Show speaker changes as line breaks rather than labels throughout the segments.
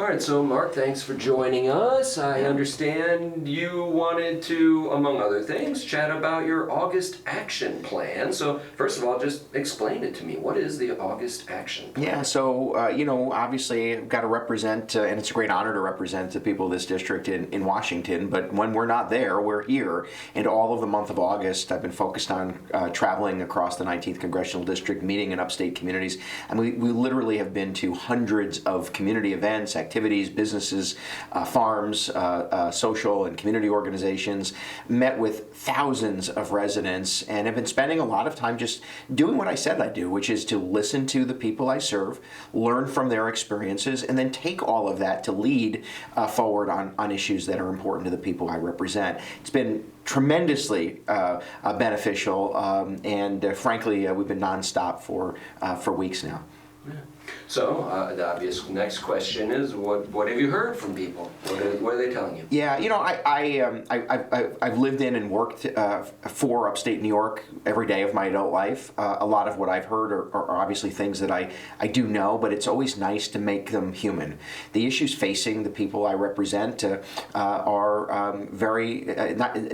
All right, so Mark, thanks for joining us. I understand you wanted to, among other things, chat about your August action plan. So first of all, just explain it to me. What is the August action plan?
Yeah, so, obviously I've got to represent, and it's a great honor to represent the people of this district in Washington, but when we're not there, we're here. And all of the month of August, I've been focused on traveling across the 19th Congressional District, meeting in upstate communities. And we literally have been to hundreds of community events, activities, businesses, farms, social and community organizations, met with thousands of residents, and have been spending a lot of time just doing what I said I'd do, which is to listen to the people I serve, learn from their experiences, and then take all of that to lead forward on issues that are important to the people I represent. It's been tremendously beneficial, and frankly, we've been nonstop for weeks now.
Yeah. So the obvious next question is, what have you heard from people? What are they telling you?
Yeah, I've lived in and worked for upstate New York every day of my adult life. A lot of what I've heard are obviously things that I do know, but it's always nice to make them human. The issues facing the people I represent are very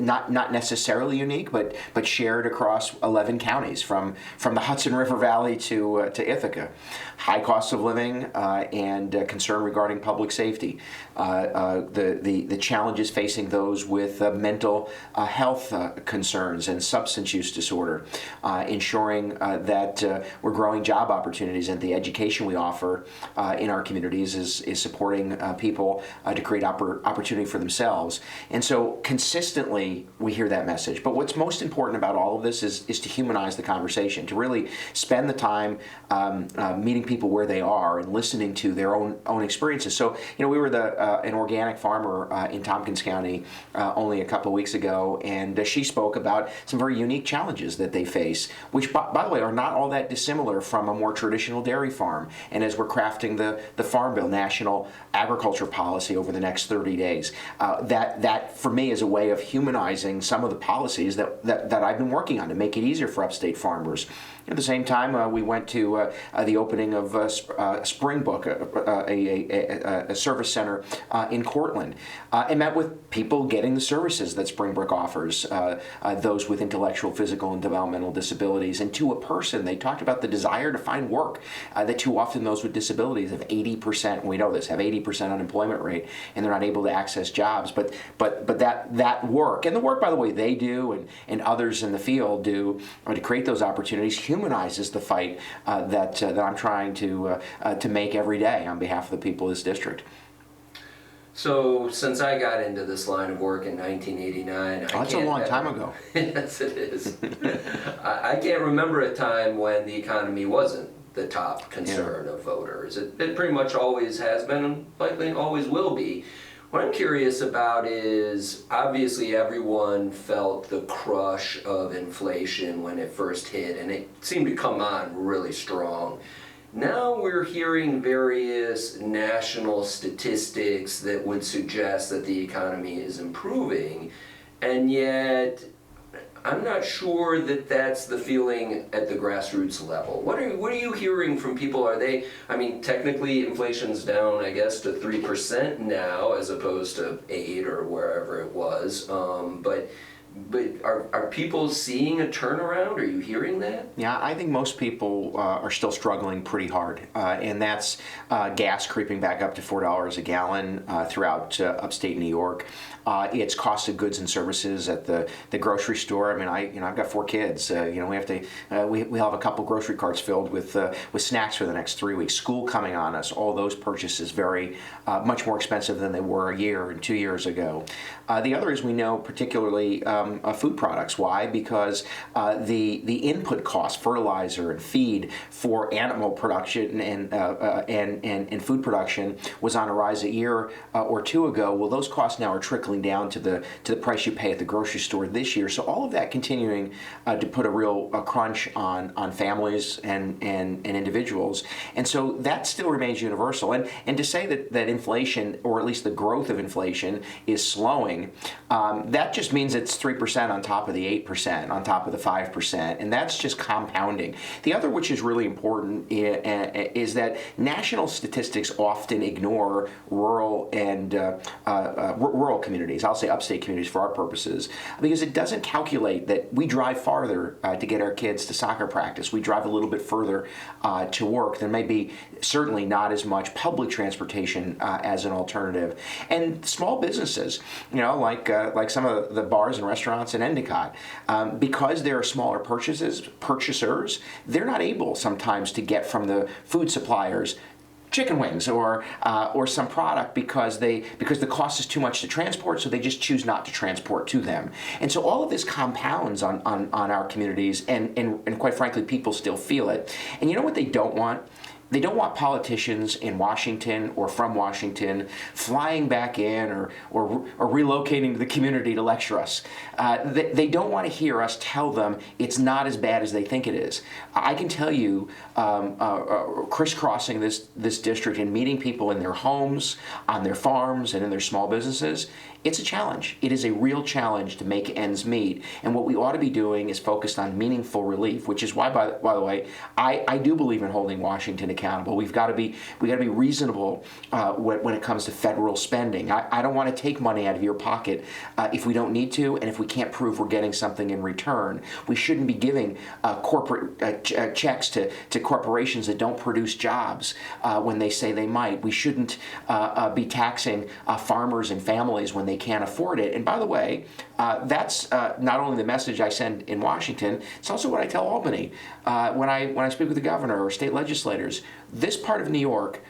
not necessarily unique, but shared across 11 counties, from the Hudson River Valley to Ithaca. High cost of living and concern regarding public safety, the challenges facing those with mental health concerns and substance use disorder, ensuring that we're growing job opportunities, and the education we offer in our communities is supporting people to create opportunity for themselves. And so consistently we hear that message. But what's most important about all of this is to humanize the conversation, to really spend the time meeting people where they are and listening to their own experiences. So, we were an organic farmer in Tompkins County only a couple of weeks ago, and she spoke about some very unique challenges that they face, which, by the way, are not all that dissimilar from a more traditional dairy farm. And as we're crafting the Farm Bill, national agriculture policy over the next 30 days, that for me is a way of humanizing some of the policies that I've been working on to make it easier for upstate farmers. At the same time, we went to the opening of Springbrook, a service center in Cortland, and met with people getting the services that Springbrook offers, those with intellectual, physical, and developmental disabilities. And to a person, they talked about the desire to find work, that too often those with disabilities have 80%, we know this, have 80% unemployment rate, and they're not able to access jobs. But that work, and the work, by the way, they do and others in the field do to create those opportunities, humanizes the fight that I'm trying to make every day on behalf of the people of this district.
So, since I got into this line of work in 1989,
that's a long time ago.
Yes, it is. I can't remember a time when the economy wasn't the top concern of voters. It pretty much always has been, and likely always will be. What I'm curious about is, obviously everyone felt the crush of inflation when it first hit, and it seemed to come on really strong. Now we're hearing various national statistics that would suggest that the economy is improving, and yet I'm not sure that that's the feeling at the grassroots level. What are you hearing from people? Technically inflation's down, I guess, to 3% now as opposed to 8 or wherever it was. But are people seeing a turnaround? Are you hearing that?
Yeah, I think most people are still struggling pretty hard, and that's gas creeping back up to $4 a gallon throughout upstate New York. It's cost of goods and services at the grocery store. I've got 4 kids. We have to we'll have a couple grocery carts filled with snacks for the next 3 weeks. School coming on us. All those purchases very much more expensive than they were a year and 2 years ago. The other is we know particularly food products. Why? Because the input cost, fertilizer and feed for animal production and food production was on a rise a year or 2 ago. Well, those costs now are trickling down to the price you pay at the grocery store this year. So all of that continuing to put a real crunch on families and individuals. And so that still remains universal. And to say that inflation, or at least the growth of inflation, is slowing, that just means it's 3% on top of the 8%, on top of the 5%, and that's just compounding. The other, which is really important, is that national statistics often ignore rural and rural communities. I'll say upstate communities for our purposes, because it doesn't calculate that we drive farther to get our kids to soccer practice. We drive a little bit further to work. There may be certainly not as much public transportation as an alternative. And small businesses, like some of the bars and restaurants in Endicott, because they're smaller purchasers, they're not able sometimes to get from the food suppliers chicken wings or some product because the cost is too much to transport, so they just choose not to transport to them. And so all of this compounds on our communities, and quite frankly, people still feel it. And you know what they don't want? They don't want politicians in Washington or from Washington flying back in or relocating to the community to lecture us. They don't want to hear us tell them it's not as bad as they think it is. I can tell you, crisscrossing this district and meeting people in their homes, on their farms, and in their small businesses, it's a challenge. It is a real challenge to make ends meet. And what we ought to be doing is focused on meaningful relief, which is why, by the way, I do believe in holding Washington accountable. We've got to be reasonable when it comes to federal spending. I don't want to take money out of your pocket if we don't need to, and if we can't prove we're getting something in return. We shouldn't be giving corporate checks to corporations that don't produce jobs when they say they might. We shouldn't be taxing farmers and families when they can't afford it. And by the way, that's not only the message I send in Washington, it's also what I tell Albany when I speak with the governor or state legislators. This part of New York,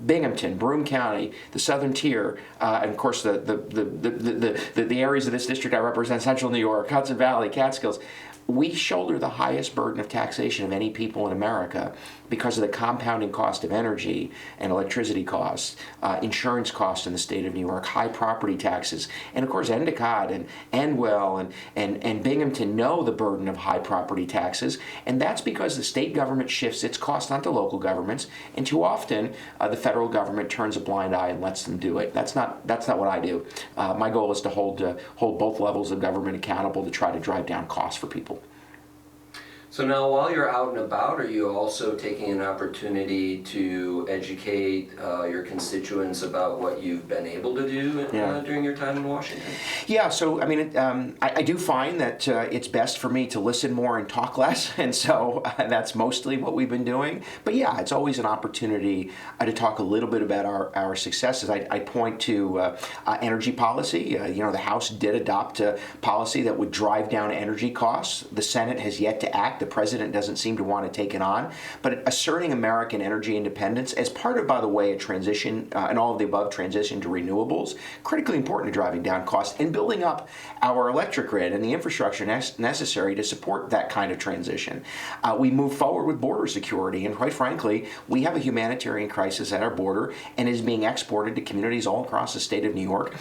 Binghamton, Broome County, the Southern Tier, and of course the areas of this district I represent, Central New York, Hudson Valley, Catskills, we shoulder the highest burden of taxation of any people in America because of the compounding cost of energy and electricity costs, insurance costs in the state of New York, high property taxes, and of course Endicott and Endwell and Binghamton know the burden of high property taxes, and that's because the state government shifts its cost onto local governments, and too often the federal government turns a blind eye and lets them do it. That's not what I do. My goal is to hold both levels of government accountable to try to drive down costs for people.
So now, while you're out and about, are you also taking an opportunity to educate your constituents about what you've been able to do during your time in Washington? Yeah,
so I mean, I do find that it's best for me to listen more and talk less, and so that's mostly what we've been doing. But yeah, it's always an opportunity to talk a little bit about our successes. I point to energy policy. The House did adopt a policy that would drive down energy costs. The Senate has yet to act. The president doesn't seem to want to take it on, but asserting American energy independence as part of, by the way, a transition, and all of the above transition to renewables, critically important to driving down costs and building up our electric grid and the infrastructure necessary to support that kind of transition. We move forward with border security, and quite frankly, we have a humanitarian crisis at our border and is being exported to communities all across the state of New York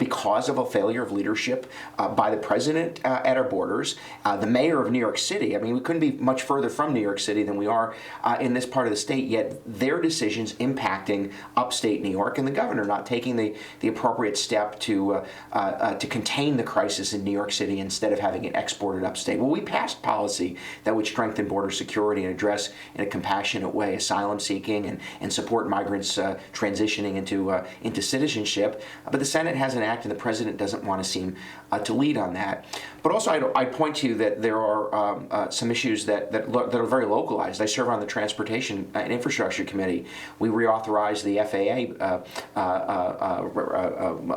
because of a failure of leadership by the president at our borders, the mayor of New York City. I mean, we couldn't be much further from New York City than we are in this part of the state, yet their decisions impacting upstate New York, and the governor not taking the appropriate step to contain the crisis in New York City instead of having it exported upstate. Well, we passed policy that would strengthen border security and address in a compassionate way asylum seeking and support migrants transitioning into citizenship, but the Senate has an act and the president doesn't want to seem to lead on that. But also I point to you that there are some issues that are very localized. I serve on the Transportation and Infrastructure Committee. We reauthorized the FAA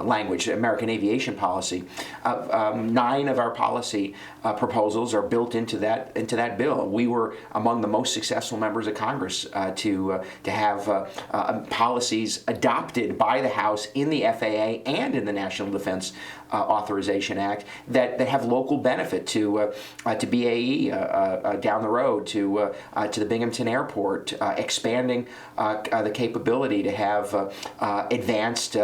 language, American Aviation Policy. 9 of our policy proposals are built into that bill. We were among the most successful members of Congress to have policies adopted by the House in the FAA and in the National Defense Authorization Act that have local benefit to BAE down the road, to the Binghamton Airport, expanding the capability to have advanced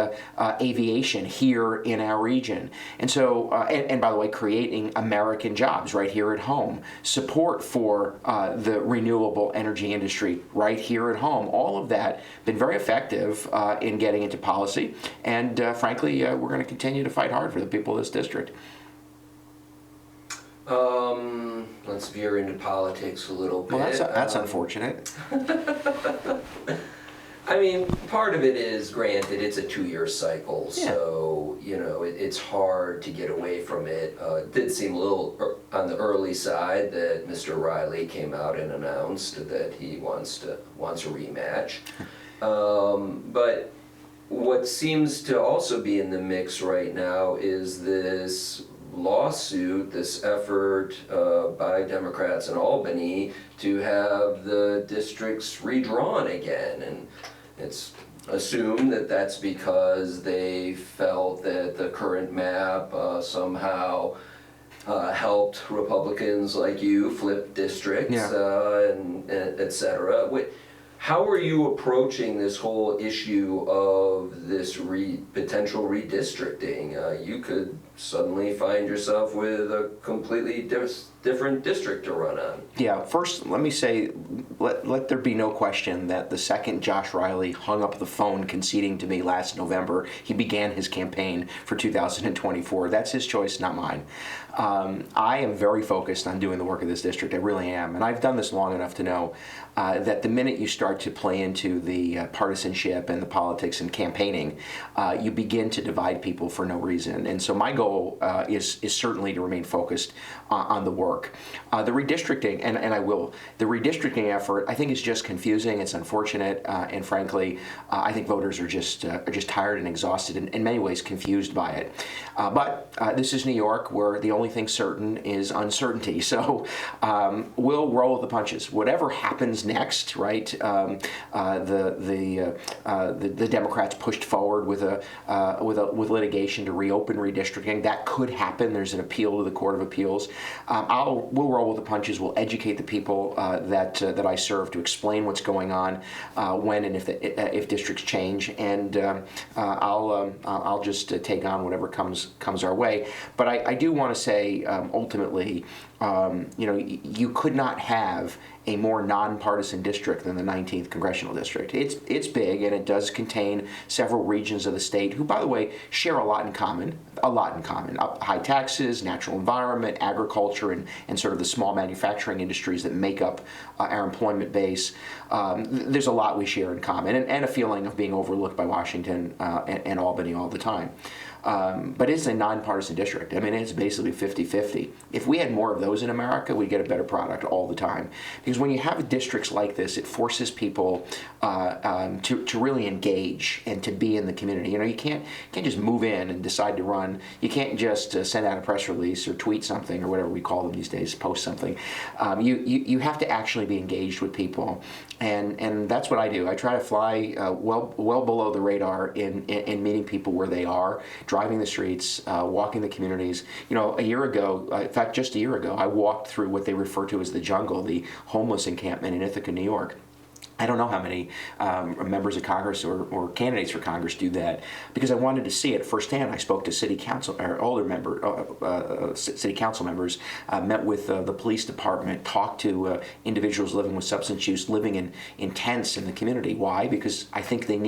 aviation here in our region. And so, and by the way, creating American jobs right here at home, support for the renewable energy industry right here at home. All of that been very effective in getting into policy, and frankly, we're going to continue to fight hard for the people of this district.
Let's veer into politics a little bit.
Well, that's unfortunate.
I mean, part of it is, granted, it's a 2-year cycle,
Yeah.
so, it's hard to get away from it. It did seem a little on the early side that Mr. Riley came out and announced that he wants a rematch. But what seems to also be in the mix right now is this lawsuit, this effort by Democrats in Albany to have the districts redrawn again. And it's assumed that that's because they felt that the current map somehow helped Republicans like you flip districts, and et cetera. How are you approaching this whole issue of this potential redistricting? You could suddenly find yourself with a completely different district to run on.
Yeah, first let me say, let there be no question that the second Josh Riley hung up the phone conceding to me last November, he began his campaign for 2024. That's his choice, not mine. I am very focused on doing the work of this district, I really am, and I've done this long enough to know that the minute you start to play into the partisanship and the politics and campaigning, you begin to divide people for no reason. And so my goal is certainly to remain focused on the work. The redistricting, and I will, the redistricting effort, I think is just confusing, it's unfortunate, and frankly, I think voters are just tired and exhausted, and in many ways confused by it. But this is New York, where the only thing certain is uncertainty. So we'll roll with the punches. Whatever happens next, right? The Democrats pushed forward with litigation to reopen redistricting. That could happen. There's an appeal to the Court of Appeals. We'll roll with the punches. We'll educate the people that I serve to explain what's going on when and if districts change, and I'll just take on whatever comes our way. But I do want to say ultimately, you could not have a more nonpartisan district than the 19th Congressional District. It's big, and it does contain several regions of the state who, by the way, share a lot in common. High taxes, natural environment, agriculture, and sort of the small manufacturing industries that make up our employment base. There's a lot we share in common, and a feeling of being overlooked by Washington and Albany all the time. But it's a nonpartisan district. I mean, it's basically 50-50. If we had more of those in America, we'd get a better product all the time. Because when you have districts like this, it forces people to really engage and to be in the community. You can't just move in and decide to run. You can't just send out a press release or tweet something or whatever we call them these days, post something. You have to actually be engaged with people, and that's what I do. I try to fly well below the radar in meeting people where they are, driving the streets, walking the communities. A year ago, in fact, just a year ago, I walked through what they refer to as the jungle, the homeless encampment in Ithaca, New York. I don't know how many members of Congress or candidates for Congress do that, because I wanted to see it firsthand. I spoke to city council city council members, met with the police department, talked to individuals living with substance use, living in tents in the community. Why? Because I think you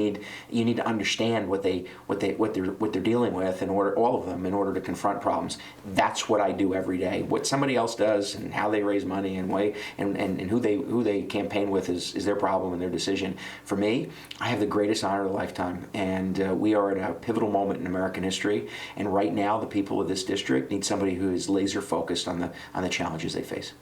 need to understand what they're dealing with all of them in order to confront problems. That's what I do every day. What somebody else does and how they raise money and who they campaign with is their problem and their decision. For me, I have the greatest honor of a lifetime, and we are at a pivotal moment in American history. And right now, the people of this district need somebody who is laser focused on the challenges they face.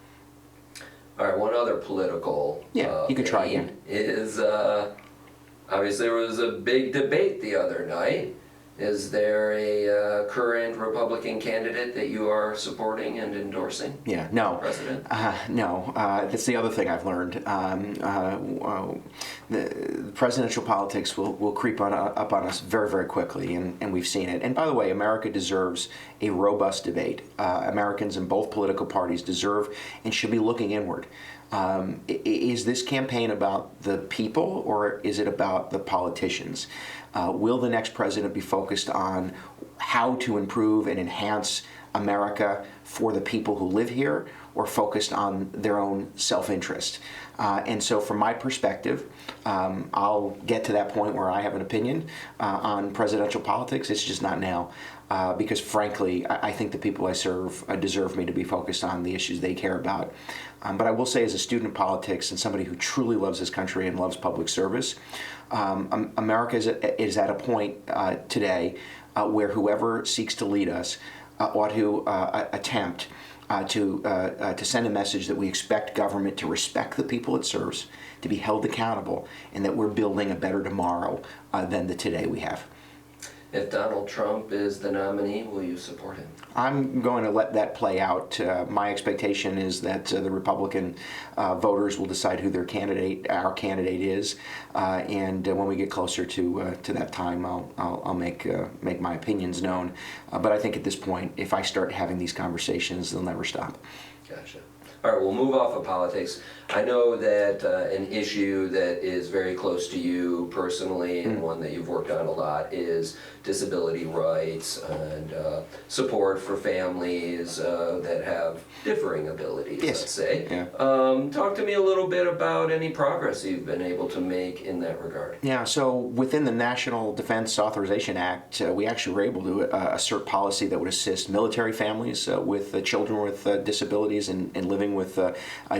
All right, one other political
you could try again.
Is obviously there was a big debate the other night. Is there a current Republican candidate that you are supporting and endorsing?
Yeah, no.
President?
No. That's the other thing I've learned. The presidential politics will creep up on us very, very quickly, and we've seen it. And by the way, America deserves a robust debate. Americans in both political parties deserve and should be looking inward. Is this campaign about the people, or is it about the politicians? Will the next president be focused on how to improve and enhance America for the people who live here, or focused on their own self-interest. And so from my perspective, I'll get to that point where I have an opinion on presidential politics. It's just not now. Because frankly, I think the people I serve deserve me to be focused on the issues they care about. But I will say, as a student of politics and somebody who truly loves this country and loves public service, America is at a point today where whoever seeks to lead us ought to attempt to send a message that we expect government to respect the people it serves, to be held accountable, and that we're building a better tomorrow than the today we have.
If Donald Trump is the nominee, will you support him?
I'm going to let that play out. My expectation is that the Republican voters will decide who our candidate is, and when we get closer to that time, I'll make my opinions known. But I think at this point, if I start having these conversations, they'll never stop.
Gotcha. All right, we'll move off of politics. I know that an issue that is very close to you personally and one that you've worked on a lot is disability rights and support for families that have differing abilities,
Yes.
let's say.
Yeah.
Talk to me a little bit about any progress you've been able to make in that regard.
Yeah, so within the National Defense Authorization Act, we actually were able to assert policy that would assist military families with children with disabilities and living with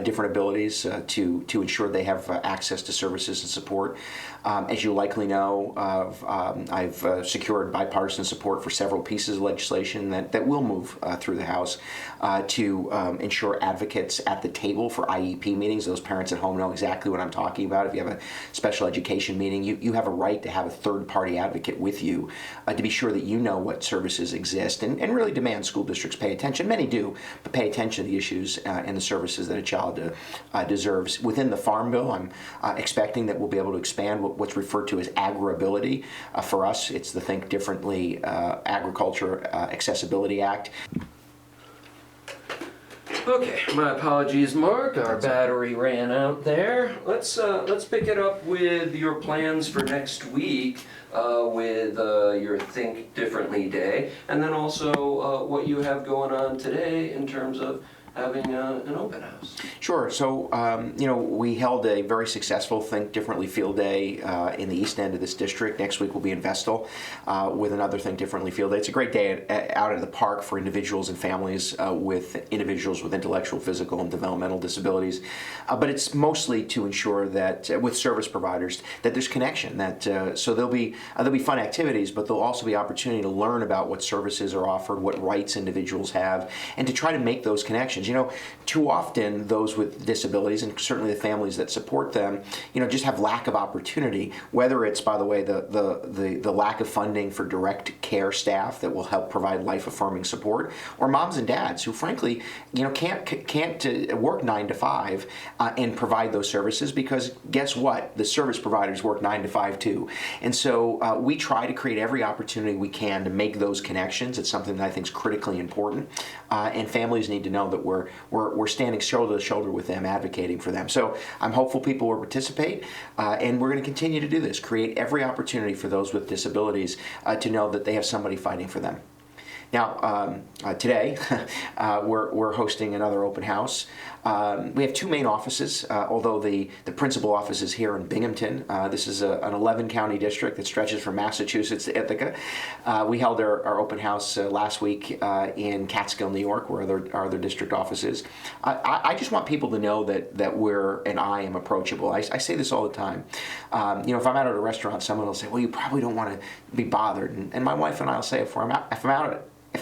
different abilities to ensure they have access to services and support. As you likely know, I've secured bipartisan support for several pieces of legislation that will move through the House to ensure advocates at the table for IEP meetings. Those parents at home know exactly what I'm talking about. If you have a special education meeting, you have a right to have a third-party advocate with you to be sure that you know what services exist and really demand school districts pay attention. Many do, but pay attention to the issues and the services that a child deserves. Within the Farm Bill, I'm expecting that we'll be able to expand what's referred to as agriability. For us, it's the Think Differently Agriculture Accessibility Act.
Okay, my apologies, Mark. Our battery ran out there. Let's pick it up with your plans for next week with your Think Differently Day, and then also what you have going on today in terms of having an open house.
Sure. So, we held a very successful Think Differently Field Day in the east end of this district. Next week we'll be in Vestal with another Think Differently Field Day. It's a great day out at the park for individuals and families with individuals with intellectual, physical, and developmental disabilities. But it's mostly to ensure that with service providers that there's connection. So there'll be fun activities, but there'll also be opportunity to learn about what services are offered, what rights individuals have, and to try to make those connections. Too often those with disabilities, and certainly the families that support them, just have lack of opportunity, whether it's, by the way, the lack of funding for direct care staff that will help provide life-affirming support, or moms and dads who frankly, can't work 9 to 5 and provide those services, because guess what? The service providers work 9 to 5 too. And so we try to create every opportunity we can to make those connections. It's something that I think is critically important, and families need to know that we're standing shoulder to shoulder with them, advocating for them. So I'm hopeful people will participate, and we're going to continue to do this, create every opportunity for those with disabilities to know that they have somebody fighting for them. Now, today, we're hosting another open house. We have 2 main offices, although the principal office is here in Binghamton. This is an 11-county district that stretches from Massachusetts to Ithaca. We held our open house last week in Catskill, New York, where our other district office is. I just want people to know that I am approachable. I say this all the time. If I'm out at a restaurant, someone will say, well, you probably don't want to be bothered. And my wife and I will say, if I'm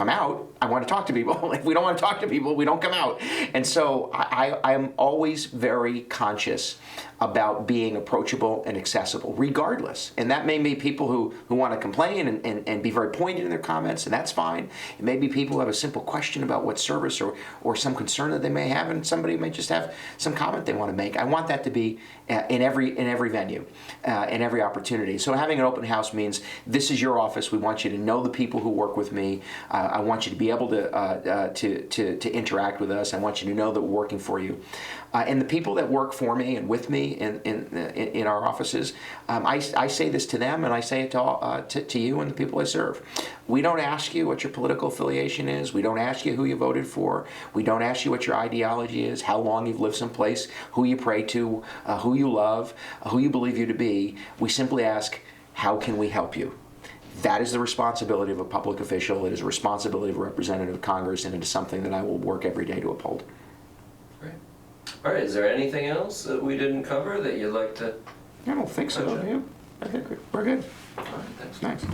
out, I want to talk to people. If we don't want to talk to people, we don't come out. And so I am always very conscious about being approachable and accessible, regardless. And that may be people who want to complain and be very pointed in their comments, and that's fine. It may be people who have a simple question about what service or some concern that they may have, and somebody may just have some comment they want to make. I want that to be in every venue, in every opportunity. So having an open house means this is your office. We want you to know the people who work with me. I want you to be able to interact with us. I want you to know that we're working for you. And the people that work for me and with me in our offices, I say this to them, and I say it to you and the people I serve. We don't ask you what your political affiliation is. We don't ask you who you voted for. We don't ask you what your ideology is, how long you've lived someplace, who you pray to, who you love, who you believe you to be. We simply ask, how can we help you? That is the responsibility of a public official. It is a responsibility of a representative of Congress, and it is something that I will work every day to uphold.
Great. All right, is there anything else that we didn't cover that you'd like to?
I don't think so, do you? I think we're good.
All right, thanks.
Thanks.